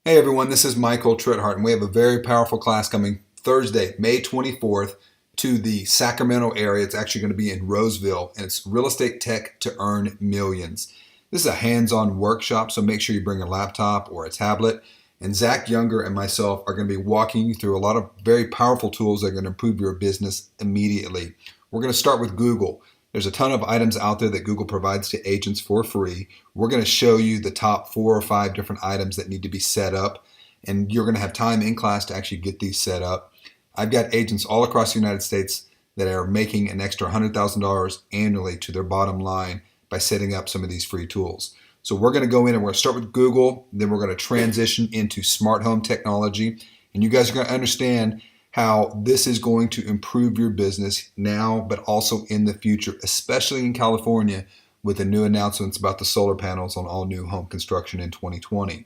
Hey everyone, this is Michael Tritthart, and we have a very powerful class coming Thursday, May 24th, to the Sacramento area. It's actually going to be in Roseville, and it's Real Estate Tech to Earn Millions. This is a hands-on workshop, so make sure you bring a laptop or a tablet. And Zach Younger and myself are going to be walking you through a lot of very powerful tools that are going to improve your business immediately. We're going to start with Google. There's a ton of items out there that Google provides to agents for free. We're going to show you the top 4 or 5 different items that need to be set up, and you're going to have time in class to actually get these set up. I've got agents all across the United States that are making an extra $100,000 annually to their bottom line by setting up some of these free tools. So we're going to go in and we're going to start with Google, then we're going to transition into smart home technology, and you guys are going to understand how this is going to improve your business now, but also in the future, especially in California with the new announcements about the solar panels on all new home construction in 2020.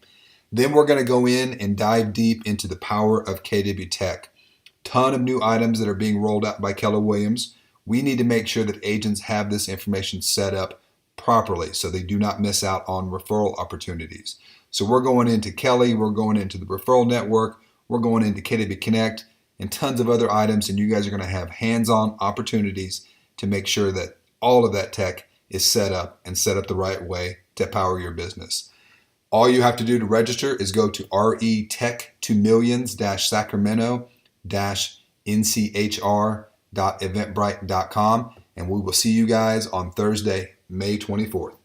Then we're going to go in and dive deep into the power of KW Tech. Ton of new items that are being rolled out by Keller Williams. We need to make sure that agents have this information set up properly so they do not miss out on referral opportunities. So we're going into Kelly, we're going into the referral network, we're going into KW Connect, and tons of other items, and you guys are going to have hands-on opportunities to make sure that all of that tech is set up and set up the right way to power your business. All you have to do to register is go to retech2millions-sacramento-nchr.eventbrite.com, and we will see you guys on Thursday, May 24th.